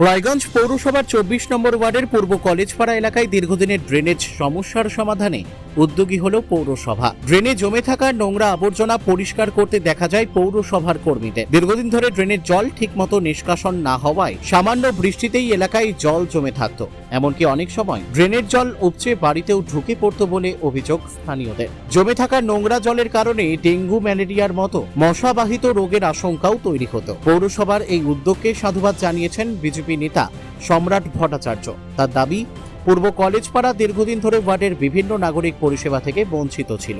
রায়গঞ্জ পৌরসভার ২৪ নম্বর ওয়ার্ডের পূর্ব কলেজপাড়া এলাকায় দীর্ঘদিনের ড্রেনেজ সমস্যার সমাধানে উদ্যোগী হল পৌরসভা। ড্রেনে জমে থাকা নোংরা আবর্জনা পরিষ্কার করতে দেখা যায় পৌরসভার কর্মীদের। দীর্ঘদিন ধরে ড্রেনের জল ঠিকমতো নিষ্কাশন না হওয়ায় সামান্য বৃষ্টিতেই এলাকায় জল জমে থাকত। এমনকি অনেক সময় ড্রেনের জল উপচে বাড়িতেও ঢুকে পড়ত বলে অভিযোগ স্থানীয়দের। জমে থাকা নোংরা জলের কারণে ডেঙ্গু, ম্যালেরিয়ার মতো মশাবাহিত রোগের আশঙ্কাও তৈরি হতো। পৌরসভার এই উদ্যোগকে সাধুবাদ জানিয়েছেন বিজেপি নেতা সম্রাট ভট্টাচার্য। তার দাবি, পূর্ব কলেজপাড়া দীর্ঘদিন ধরে ওয়ার্ডের বিভিন্ন নাগরিক পরিষেবা থেকে বঞ্চিত ছিল।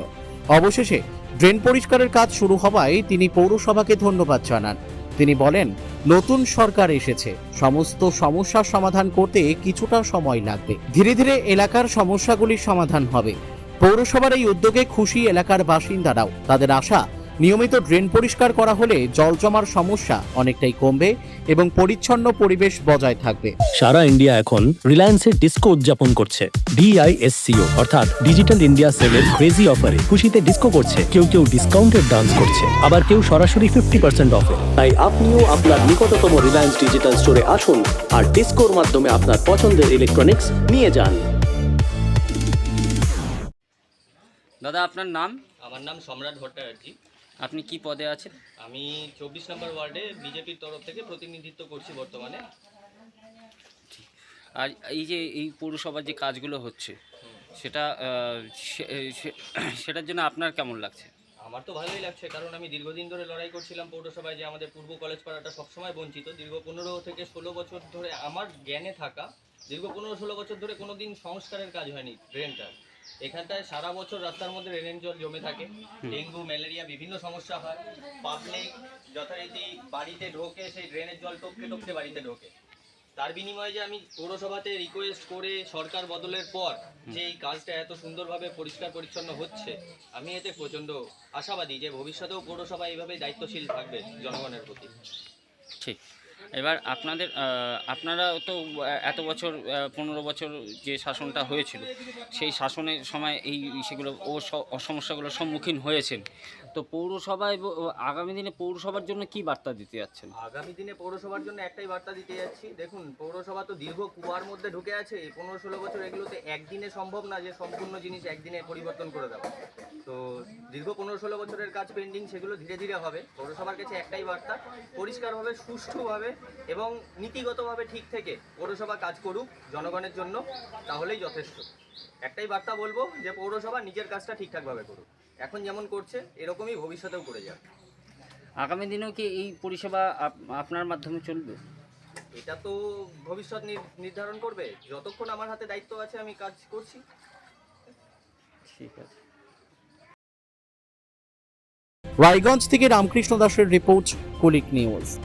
অবশেষে ড্রেন পরিষ্কারের কাজ শুরু হওয়ায় তিনি পৌরসভাকে ধন্যবাদ জানান। তিনি বলেন, নতুন সরকার এসেছে, সমস্ত সমস্যার সমাধান করতে কিছুটা সময় লাগবে। ধীরে ধীরে এলাকার সমস্যাগুলির সমাধান হবে। পৌরসভার এই উদ্যোগে খুশি এলাকার বাসিন্দারাও। তাদের আশা, নিয়মিত ড্রেন পরিষ্কার করা হলে জল জমার সমস্যা অনেকটাই কমবে এবং পরিচ্ছন্ন পরিবেশ বজায় থাকবে। সারা ইন্ডিয়া এখন রিলায়েন্সের ডিস্কো উদযাপন করছে। DISCO অর্থাৎ ডিজিটাল ইন্ডিয়া সেলের ক্রেজি অফারে খুশিতে ডিস্কো করছে। কেউ কেউ ডিসকাউন্টেড ডান্স করছে, আবার কেউ সরাসরি 50% অফে। তাই আপনিও আপনার নিকটতম রিলায়েন্স ডিজিটাল স্টোরে আসুন আর ডিস্কোর মাধ্যমে আপনার পছন্দের ইলেকট্রনিক্স নিয়ে যান। দাদা, আপনার নাম? আমার নাম সম্রাট ভট্টাচার্য। আপনি কি পদে আছেন? আমি 24 নম্বর ওয়ার্ডে বিজেপির তরফ থেকে প্রতিনিধিত্ব করছি বর্তমানে। আর এই যে এই পৌরসভার যে কাজগুলো হচ্ছে সেটা সেটার জন্য আপনার কেমন লাগছে? আমার তো ভালোই লাগছে, কারণ আমি দীর্ঘদিন ধরে লড়াই করছিলাম পৌরসভায় যে আমাদের পূর্ব কলেজ পাড়াটা সবসময় বঞ্চিত। দীর্ঘ 15 থেকে 16 বছর ধরে আমার জ্ঞানে থাকা, দীর্ঘ 15-16 বছর ধরে কোনো দিন সংস্কারের কাজ হয়নি ড্রেনটা। এখানটায় সারা বছর রাস্তার মধ্যে ড্রেনের জল জমে থাকে, ডেঙ্গু, ম্যালেরিয়া বিভিন্ন সমস্যা হয়। পাবলিক যথারীতি বাড়িতে ঢোকে, সেই ড্রেনের জল টপকে টপকে বাড়িতে ঢোকে। তার বিনিময়ে যে আমি পৌরসভাতে রিকোয়েস্ট করে সরকার বদলের পর যে এই কাজটা এত সুন্দরভাবে পরিষ্কার পরিচ্ছন্ন হচ্ছে, আমি এতে প্রচণ্ড আশাবাদী যে ভবিষ্যতেও পৌরসভা এইভাবেই দায়িত্বশীল থাকবে জনগণের প্রতি। ঠিক। এবার আপনারা তো এত বছর 15 বছর যে শাসনটা হয়েছিল সেই শাসনের সময় এই সেগুলো সমস্যাগুলোর সম্মুখীন হয়েছেন। তো পৌরসভায় আগামী দিনে পৌরসভার জন্য কি বার্তা দিতে যাচ্ছেন? আগামী দিনে পৌরসভার জন্য একটাই বার্তা দিতে যাচ্ছি। দেখুন, পৌরসভা তো দীর্ঘ কুয়ার মধ্যে ঢুকে আছে। 15-16 বছর এগুলোতে একদিনে সম্ভব না যে সম্পূর্ণ জিনিস একদিনে পরিবর্তন করে দেওয়া। তো দীর্ঘ 15-16 বছরের কাজ পেন্ডিং, সেগুলো ধীরে ধীরে হবে। পৌরসভার কাছে একটাই বার্তা, পরিষ্কারভাবে, সুষ্ঠুভাবে এবং নীতিগতভাবে ঠিক থেকে পৌরসভা কাজ করুক জনগণের জন্য, তাহলেই যথেষ্ট। একটাই বার্তা বলবো যে পৌরসভা নিজের কাজটা ঠিকঠাকভাবে করুক। এখন যেমন করছে এরকমই ভবিষ্যতেও করে যাবে। আগামী দিনেও কি এই পরিষেবা আপনার মাধ্যমে চলবে? এটা তো ভবিষ্যৎ নির্ধারণ করবে। যতক্ষণ আমার হাতে দায়িত্ব আছে আমি কাজ করছি। ঠিক আছে। রায়গঞ্জ থেকে রামকৃষ্ণ দাসের রিপোর্ট, কুলিক নিউজ।